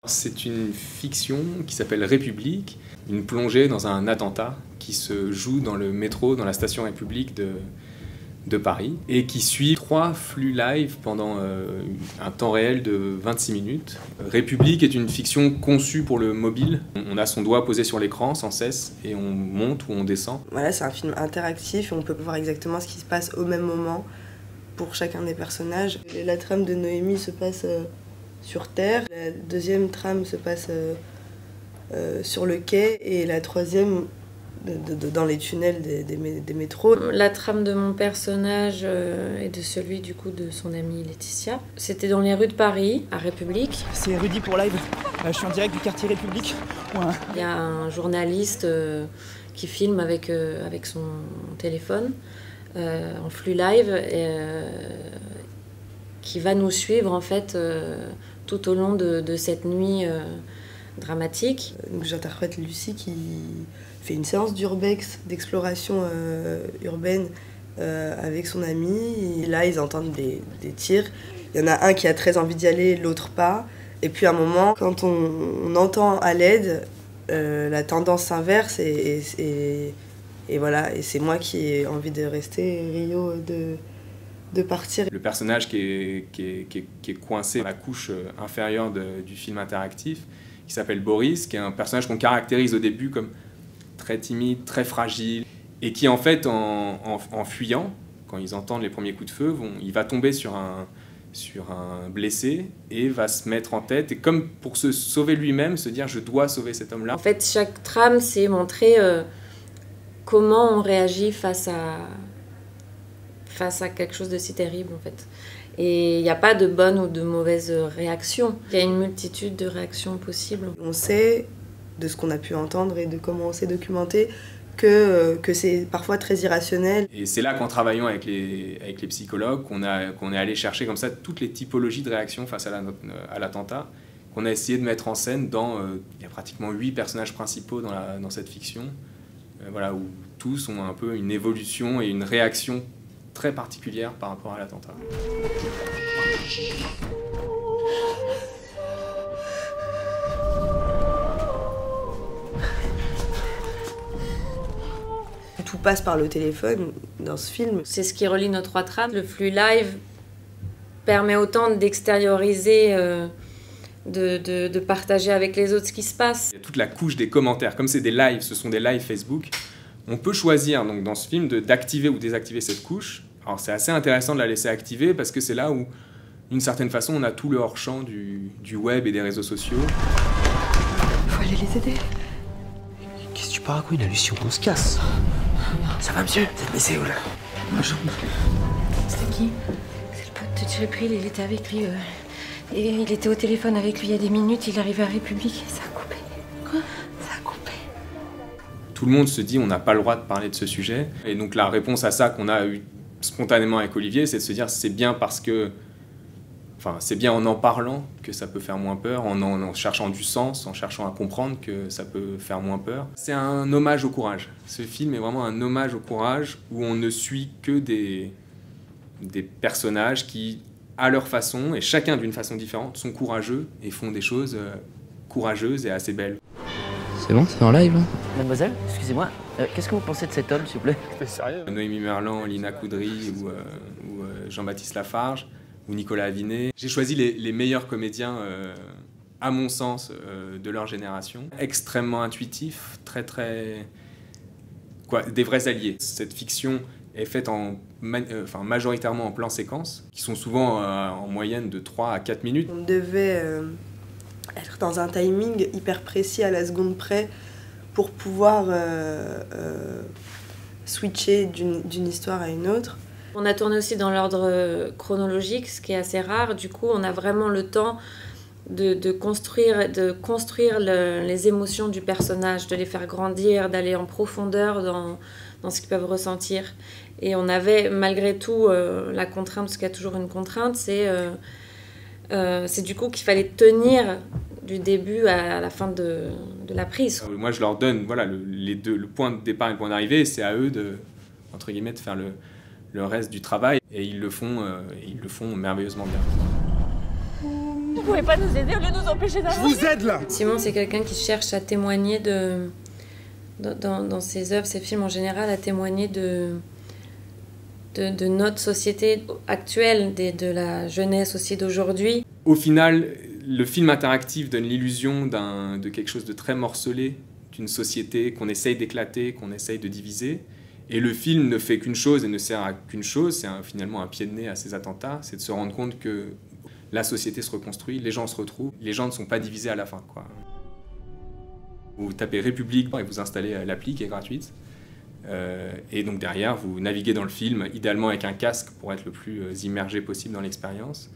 C'est une fiction qui s'appelle République, une plongée dans un attentat qui se joue dans le métro, dans la station République de Paris, et qui suit 3 flux live pendant un temps réel de 26 minutes. République est une fiction conçue pour le mobile. On a son doigt posé sur l'écran sans cesse et on monte ou on descend. Voilà, c'est un film interactif et on peut voir exactement ce qui se passe au même moment pour chacun des personnages. La trame de Noémie se passe sur Terre, la deuxième trame se passe sur le quai et la troisième dans les tunnels des métros. La trame de mon personnage et de celui du coup de son amie Laetitia. C'était dans les rues de Paris, à République. C'est Rudy pour live, je suis en direct du quartier République. Ouais. Il y a un journaliste qui filme avec son téléphone en flux live qui va nous suivre en fait tout au long de cette nuit dramatique. Donc j'interprète Lucie qui fait une séance d'urbex, d'exploration urbaine avec son ami. Et là, ils entendent des tirs. Il y en a un qui a très envie d'y aller, l'autre pas. Et puis à un moment, quand on entend à l'aide, la tendance s'inverse et voilà. Et c'est moi qui ai envie de rester, Rio de partir. Le personnage qui est coincé dans la couche inférieure du film interactif, qui s'appelle Boris, qui est un personnage qu'on caractérise au début comme très timide, très fragile, et qui en fait, en fuyant, quand ils entendent les premiers coups de feu, il va tomber sur un blessé et va se mettre en tête, et comme pour se sauver lui-même, se dire « je dois sauver cet homme-là ». En fait, chaque trame, c'est montrer comment on réagit face à quelque chose de si terrible, en fait. Et il n'y a pas de bonne ou de mauvaise réaction. Il y a une multitude de réactions possibles. On sait, de ce qu'on a pu entendre et de comment on s'est documenté, que c'est parfois très irrationnel. Et c'est là qu'en travaillant avec les psychologues, qu'on est allé chercher comme ça toutes les typologies de réactions face à l'attentat, qu'on a essayé de mettre en scène il y a pratiquement 8 personnages principaux dans cette fiction, voilà, où tous ont un peu une évolution et une réaction très particulière par rapport à l'attentat. Tout passe par le téléphone dans ce film. C'est ce qui relie nos 3 trames. Le flux live permet autant d'extérioriser, de partager avec les autres ce qui se passe. Il y a toute la couche des commentaires. Comme c'est des lives, ce sont des lives Facebook, on peut choisir donc, dans ce film d'activer ou désactiver cette couche. Alors c'est assez intéressant de la laisser activer parce que c'est là où, d'une certaine façon, on a tout le hors-champ du web et des réseaux sociaux. Faut aller les aider. Qu'est-ce que tu pars à quoi, une hallucination? On se casse. Ça va, monsieur? Vous êtes blessé ou là? Bonjour. C'était qui? C'est le pote de Thierry Pril, il était avec lui. Et il était au téléphone avec lui il y a des minutes, il arrivait à République et ça a coupé. Quoi? Ça a coupé. Tout le monde se dit on n'a pas le droit de parler de ce sujet. Et donc la réponse à ça qu'on a eue spontanément avec Olivier, c'est de se dire c'est bien parce que... Enfin, c'est bien en parlant que ça peut faire moins peur, en cherchant du sens, en cherchant à comprendre que ça peut faire moins peur. C'est un hommage au courage. Ce film est vraiment un hommage au courage où on ne suit que des personnages qui, à leur façon, et chacun d'une façon différente, sont courageux et font des choses courageuses et assez belles. C'est bon, c'est en live là? Mademoiselle, excusez-moi, qu'est-ce que vous pensez de cet homme, s'il vous plaît? T'es sérieux? Noémie Merlan, Lina Coudry ou Jean-Baptiste Lafarge ou Nicolas Avinet. J'ai choisi les meilleurs comédiens, à mon sens, de leur génération. Extrêmement intuitifs, des vrais alliés. Cette fiction est faite majoritairement en plan séquence, qui sont souvent en moyenne de 3 à 4 minutes. On devait être dans un timing hyper précis à la seconde près pour pouvoir switcher d'une histoire à une autre. On a tourné aussi dans l'ordre chronologique, ce qui est assez rare. Du coup, on a vraiment le temps de construire les émotions du personnage, de les faire grandir, d'aller en profondeur dans ce qu'ils peuvent ressentir. Et on avait malgré tout la contrainte, parce qu'il y a toujours une contrainte, c'est du coup qu'il fallait tenir du début à la fin de la prise. Moi, je leur donne voilà, le point de départ et le point d'arrivée, et c'est à eux entre guillemets, de faire le reste du travail, et ils le font merveilleusement bien. pouvez pas nous aider au lieu de nous empêcher d'avancer? Je vous aide là. Simon, c'est quelqu'un qui cherche à témoigner dans ses œuvres, ses films en général, à témoigner de notre société actuelle, de la jeunesse aussi d'aujourd'hui. Au final, le film interactif donne l'illusion de quelque chose de très morcelé, d'une société qu'on essaye d'éclater, qu'on essaye de diviser. Et le film ne fait qu'une chose et ne sert à qu'une chose, c'est finalement un pied de nez à ces attentats, c'est de se rendre compte que la société se reconstruit, les gens se retrouvent, les gens ne sont pas divisés à la fin, quoi. Vous tapez République et vous installez l'appli qui est gratuite. Et donc derrière, vous naviguez dans le film, idéalement avec un casque pour être le plus immergé possible dans l'expérience.